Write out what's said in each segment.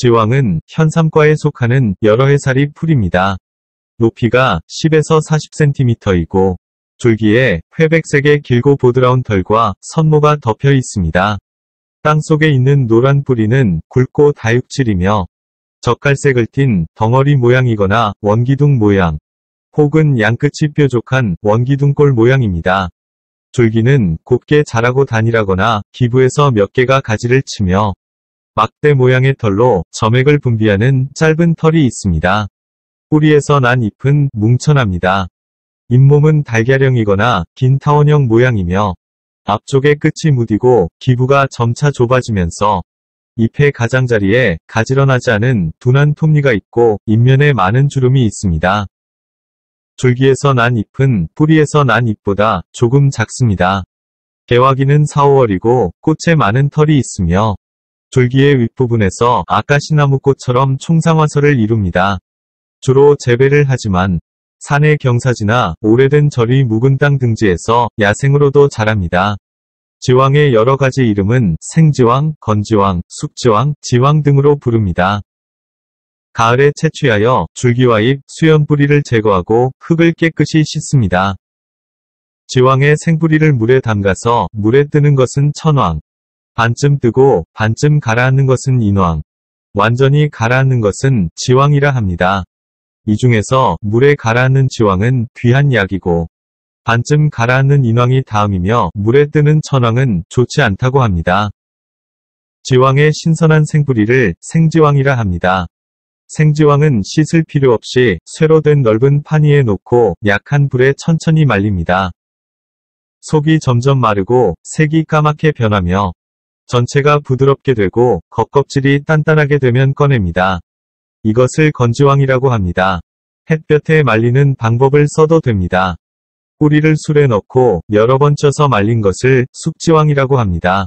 지왕은 현삼과에 속하는 여러 해살이 풀입니다. 높이가 10에서 40cm이고 줄기에 회백색의 길고 보드라운 털과 선모가 덮여 있습니다. 땅속에 있는 노란 뿌리는 굵고 다육질이며 젓갈색을 띤 덩어리 모양이거나 원기둥 모양, 혹은 양끝이 뾰족한 원기둥골 모양입니다. 줄기는 곱게 자라고 단일하거나 기부에서 몇 개가 가지를 치며 막대 모양의 털로 점액을 분비하는 짧은 털이 있습니다. 뿌리에서 난 잎은 뭉천합니다. 잇몸은 달걀형이거나 긴 타원형 모양이며 앞쪽의 끝이 무디고 기부가 점차 좁아지면서 잎의 가장자리에 가지런하지 않은 둔한 톱니가 있고 잎면에 많은 주름이 있습니다. 줄기에서 난 잎은 뿌리에서 난 잎보다 조금 작습니다. 개화기는 4~5월이고 꽃에 많은 털이 있으며 줄기의 윗부분에서 아까시나무꽃처럼 총상화설을 이룹니다. 주로 재배를 하지만 산의 경사지나 오래된 절이 묵은 땅 등지에서 야생으로도 자랍니다. 지왕의 여러 가지 이름은 생지왕, 건지왕, 숙지왕, 지왕 등으로 부릅니다. 가을에 채취하여 줄기와 잎, 수연 뿌리를 제거하고 흙을 깨끗이 씻습니다. 지왕의 생뿌리를 물에 담가서 물에 뜨는 것은 천왕, 반쯤 뜨고 반쯤 가라앉는 것은 인왕, 완전히 가라앉는 것은 지왕이라 합니다. 이 중에서 물에 가라앉는 지왕은 귀한 약이고 반쯤 가라앉는 인왕이 다음이며 물에 뜨는 천왕은 좋지 않다고 합니다. 지왕의 신선한 생뿌리를 생지왕이라 합니다. 생지왕은 씻을 필요 없이 쇠로 된 넓은 판 위에 놓고 약한 불에 천천히 말립니다. 속이 점점 마르고 색이 까맣게 변하며 전체가 부드럽게 되고 겉껍질이 단단하게 되면 꺼냅니다. 이것을 건지왕이라고 합니다. 햇볕에 말리는 방법을 써도 됩니다. 뿌리를 술에 넣고 여러 번 쪄서 말린 것을 숙지왕이라고 합니다.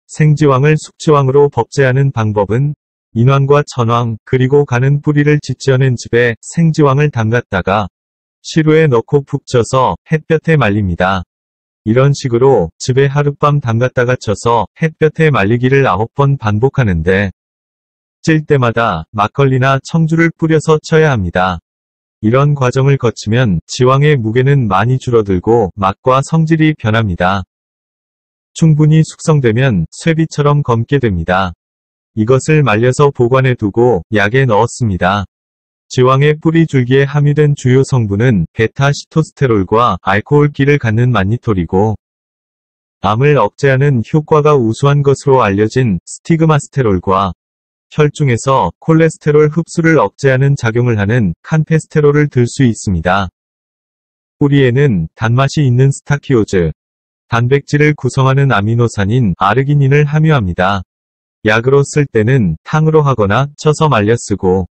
생지왕을 숙지왕으로 법제하는 방법은 인왕과 천왕 그리고 가는 뿌리를 지져낸 즙에 생지왕을 담갔다가 시루에 넣고 푹 쪄서 햇볕에 말립니다. 이런 식으로 즙에 하룻밤 담갔다가 쪄서 햇볕에 말리기를 9번 반복하는데 찔 때마다 막걸리나 청주를 뿌려서 쳐야 합니다. 이런 과정을 거치면 지왕의 무게는 많이 줄어들고 맛과 성질이 변합니다. 충분히 숙성되면 쇠비처럼 검게 됩니다. 이것을 말려서 보관해 두고 약에 넣었습니다. 지왕의 뿌리 줄기에 함유된 주요 성분은 베타-시토스테롤과 알코올기를 갖는 만니톨이고 암을 억제하는 효과가 우수한 것으로 알려진 스티그마스테롤과 혈중에서 콜레스테롤 흡수를 억제하는 작용을 하는 칸페스테롤을 들 수 있습니다. 뿌리에는 단맛이 있는 스타키오즈, 단백질을 구성하는 아미노산인 아르기닌을 함유합니다. 약으로 쓸 때는 탕으로 하거나 쪄서 말려 쓰고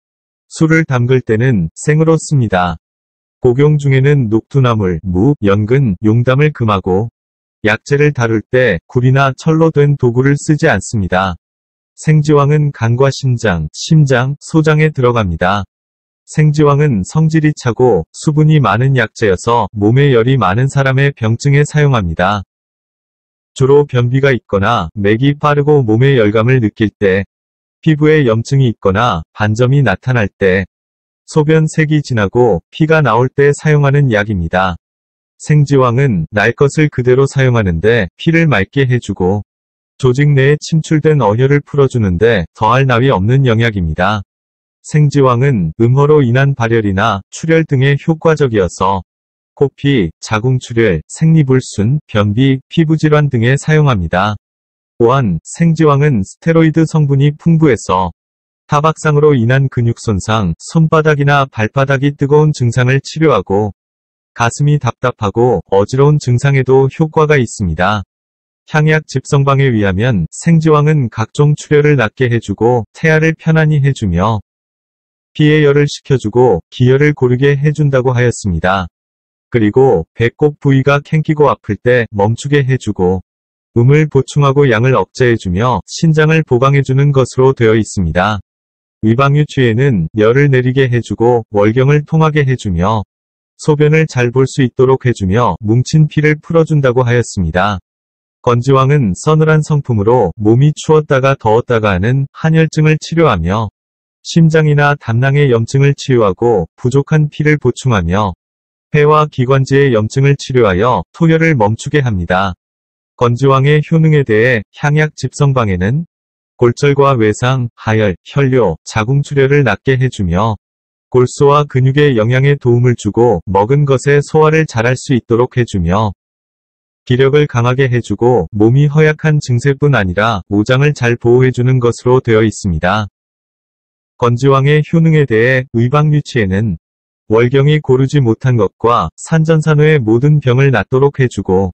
술을 담글 때는 생으로 씁니다. 복용 중에는 녹두나물, 무, 연근, 용담을 금하고 약재를 다룰 때 굴이나 철로 된 도구를 쓰지 않습니다. 생지왕은 간과 심장, 소장에 들어갑니다. 생지왕은 성질이 차고 수분이 많은 약재여서 몸에 열이 많은 사람의 병증에 사용합니다. 주로 변비가 있거나 맥이 빠르고 몸에 열감을 느낄 때, 피부에 염증이 있거나 반점이 나타날 때, 소변 색이 진하고 피가 나올 때 사용하는 약입니다. 생지왕은 날 것을 그대로 사용하는데 피를 맑게 해주고 조직 내에 침출된 어혈을 풀어주는데 더할 나위 없는 영약입니다. 생지왕은 음허로 인한 발열이나 출혈 등에 효과적이어서 코피, 자궁출혈, 생리불순, 변비, 피부질환 등에 사용합니다. 또한 생지왕은 스테로이드 성분이 풍부해서 타박상으로 인한 근육 손상, 손바닥이나 발바닥이 뜨거운 증상을 치료하고 가슴이 답답하고 어지러운 증상에도 효과가 있습니다. 향약 집성방에 의하면 생지왕은 각종 출혈을 낫게 해주고 태아를 편안히 해주며 피의 열을 식혀주고 기혈을 고르게 해준다고 하였습니다. 그리고 배꼽 부위가 캥기고 아플 때 멈추게 해주고 음을 보충하고 양을 억제해주며 신장을 보강해주는 것으로 되어 있습니다. 위방유취에는 열을 내리게 해주고 월경을 통하게 해주며 소변을 잘 볼 수 있도록 해주며 뭉친 피를 풀어준다고 하였습니다. 건지왕은 서늘한 성품으로 몸이 추웠다가 더웠다가 하는 한혈증을 치료하며 심장이나 담낭의 염증을 치유하고 부족한 피를 보충하며 폐와 기관지의 염증을 치료하여 토혈을 멈추게 합니다. 건지왕의 효능에 대해 향약 집성방에는 골절과 외상, 하열, 혈뇨, 자궁출혈을 낫게 해주며 골수와 근육의 영양에 도움을 주고 먹은 것의 소화를 잘할 수 있도록 해주며 기력을 강하게 해주고 몸이 허약한 증세뿐 아니라 오장을 잘 보호해주는 것으로 되어 있습니다. 건지왕의 효능에 대해 의방유치에는 월경이 고르지 못한 것과 산전산후의 모든 병을 낫도록 해주고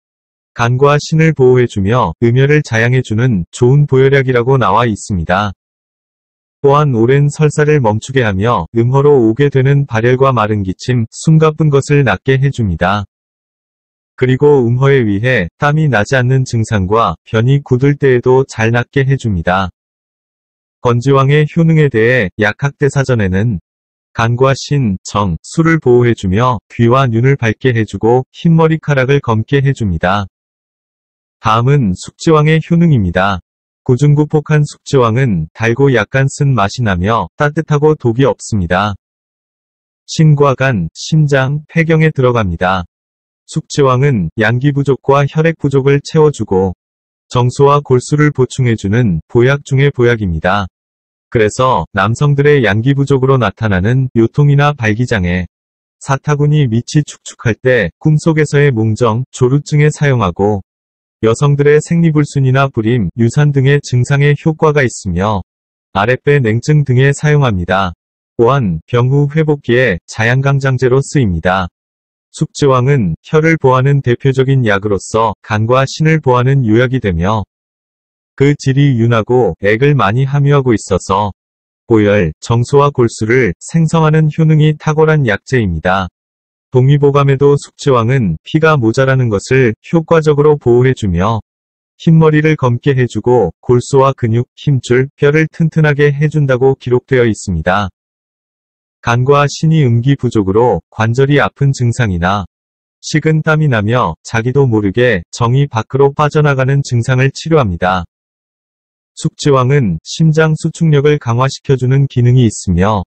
간과 신을 보호해주며 음혈을 자양해주는 좋은 보혈약이라고 나와 있습니다. 또한 오랜 설사를 멈추게 하며 음허로 오게 되는 발열과 마른 기침, 숨 가쁜 것을 낫게 해줍니다. 그리고 음허에 의해 땀이 나지 않는 증상과 변이 굳을 때에도 잘 낫게 해줍니다. 건지왕의 효능에 대해 약학대사전에는 간과 신, 정, 수를 보호해주며 귀와 눈을 밝게 해주고 흰머리카락을 검게 해줍니다. 다음은 숙지왕의 효능입니다. 고중구폭한 숙지왕은 달고 약간 쓴 맛이 나며 따뜻하고 독이 없습니다. 신과 간, 심장, 폐경에 들어갑니다. 숙지왕은 양기 부족과 혈액 부족을 채워주고 정수와 골수를 보충해주는 보약 중의 보약입니다. 그래서 남성들의 양기 부족으로 나타나는 요통이나 발기장애, 사타구니 밑이 축축할 때 꿈속에서의 몽정, 조루증에 사용하고 여성들의 생리불순이나 불임, 유산 등의 증상에 효과가 있으며 아랫배 냉증 등에 사용합니다. 또한 병후 회복기에 자양강장제로 쓰입니다. 숙지왕은 혈을 보하는 대표적인 약으로서 간과 신을 보하는 요약이 되며 그 질이 윤하고 액을 많이 함유하고 있어서 고열, 정수와 골수를 생성하는 효능이 탁월한 약재입니다. 동의보감에도 숙지왕은 피가 모자라는 것을 효과적으로 보호해주며 흰머리를 검게 해주고 골수와 근육, 힘줄, 뼈를 튼튼하게 해준다고 기록되어 있습니다. 간과 신이 음기 부족으로 관절이 아픈 증상이나 식은 땀이 나며 자기도 모르게 정이 밖으로 빠져나가는 증상을 치료합니다. 숙지왕은 심장 수축력을 강화시켜주는 기능이 있으며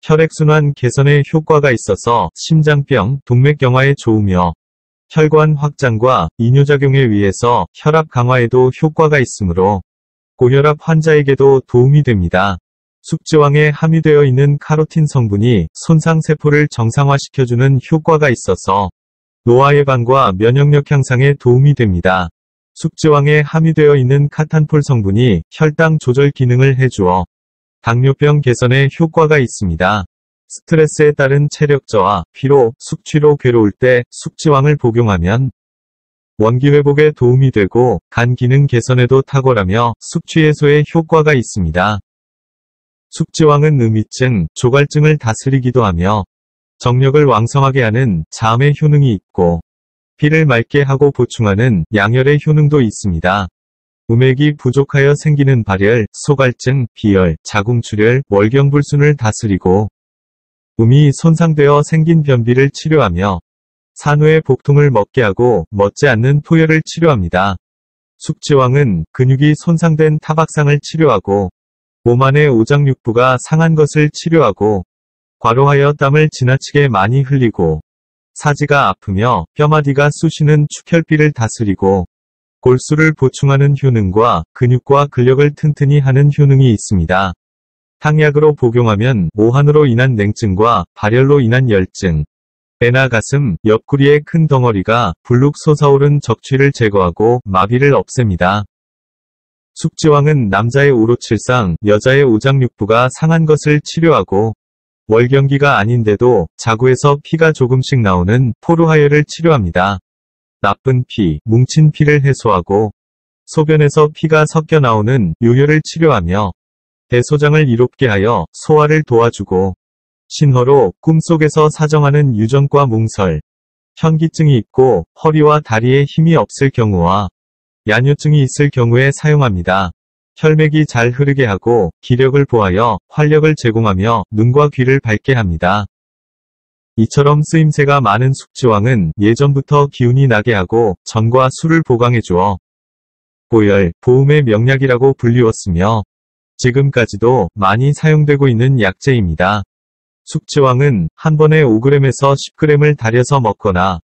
혈액순환 개선에 효과가 있어서 심장병, 동맥경화에 좋으며 혈관 확장과 이뇨작용에 의해서 혈압 강화에도 효과가 있으므로 고혈압 환자에게도 도움이 됩니다. 숙지왕에 함유되어 있는 카로틴 성분이 손상세포를 정상화시켜주는 효과가 있어서 노화 예방과 면역력 향상에 도움이 됩니다. 숙지왕에 함유되어 있는 카탄폴 성분이 혈당 조절 기능을 해주어 당뇨병 개선에 효과가 있습니다. 스트레스에 따른 체력 저하, 피로, 숙취로 괴로울 때 숙지왕을 복용하면 원기 회복에 도움이 되고 간 기능 개선에도 탁월하며 숙취 해소에 효과가 있습니다. 숙지왕은 음이증, 조갈증을 다스리기도 하며 정력을 왕성하게 하는 자음의 효능이 있고 피를 맑게 하고 보충하는 양혈의 효능도 있습니다. 음액이 부족하여 생기는 발열, 소갈증, 비열, 자궁출혈, 월경불순을 다스리고 음이 손상되어 생긴 변비를 치료하며 산후의 복통을 먹게 하고 먹지 않는 토혈을 치료합니다. 숙지왕은 근육이 손상된 타박상을 치료하고 몸 안의 오장육부가 상한 것을 치료하고 과로하여 땀을 지나치게 많이 흘리고 사지가 아프며 뼈마디가 쑤시는 축혈비를 다스리고 골수를 보충하는 효능과 근육과 근력을 튼튼히 하는 효능이 있습니다. 탕약으로 복용하면 오한으로 인한 냉증과 발열로 인한 열증, 배나 가슴, 옆구리의 큰 덩어리가 불룩 솟아오른 적취를 제거하고 마비를 없앱니다. 숙지왕은 남자의 오로칠상, 여자의 오장육부가 상한 것을 치료하고 월경기가 아닌데도 자구에서 피가 조금씩 나오는 포로하혈을 치료합니다. 나쁜 피, 뭉친 피를 해소하고 소변에서 피가 섞여 나오는 요혈을 치료하며 대소장을 이롭게 하여 소화를 도와주고 신허로 꿈속에서 사정하는 유전과 뭉설, 현기증이 있고 허리와 다리에 힘이 없을 경우와 야뇨증이 있을 경우에 사용합니다. 혈맥이 잘 흐르게 하고 기력을 보하여 활력을 제공하며 눈과 귀를 밝게 합니다. 이처럼 쓰임새가 많은 숙지왕은 예전부터 기운이 나게 하고 전과 술을 보강해 주어 보열, 보음의 명약이라고 불리웠으며 지금까지도 많이 사용되고 있는 약재입니다. 숙지황은 한 번에 5g에서 10g을 달여서 먹거나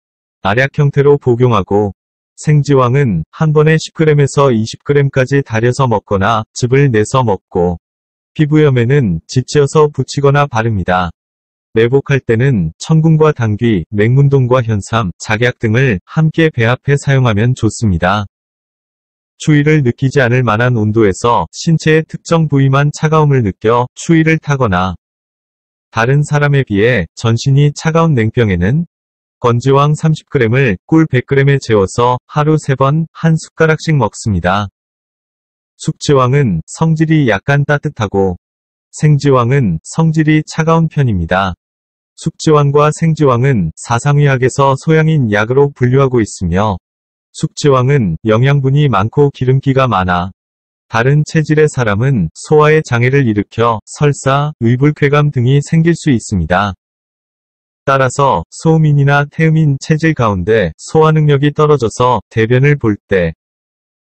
알약 형태로 복용하고, 생지황은 한 번에 10g에서 20g까지 달여서 먹거나 즙을 내서 먹고, 피부염에는 지치어서 붙이거나 바릅니다. 내복할 때는 천궁과 당귀, 맹문동과 현삼, 작약 등을 함께 배합해 사용하면 좋습니다. 추위를 느끼지 않을 만한 온도에서 신체의 특정 부위만 차가움을 느껴 추위를 타거나, 다른 사람에 비해 전신이 차가운 냉병에는 건지황 30g을 꿀 100g에 재워서 하루 3번 한 숟가락씩 먹습니다. 숙지황은 성질이 약간 따뜻하고, 생지황은 성질이 차가운 편입니다. 숙지황과 생지황은 사상의학에서 소양인 약으로 분류하고 있으며, 숙지황은 영양분이 많고 기름기가 많아 다른 체질의 사람은 소화에 장애를 일으켜 설사, 의불쾌감 등이 생길 수 있습니다. 따라서 소음인이나 태음인 체질 가운데 소화 능력이 떨어져서 대변을 볼 때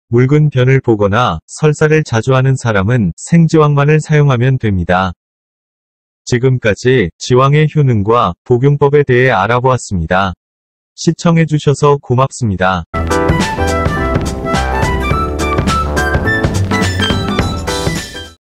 묽은 변을 보거나 설사를 자주 하는 사람은 생지황만을 사용하면 됩니다. 지금까지 지황의 효능과 복용법에 대해 알아보았습니다. 시청해주셔서 고맙습니다.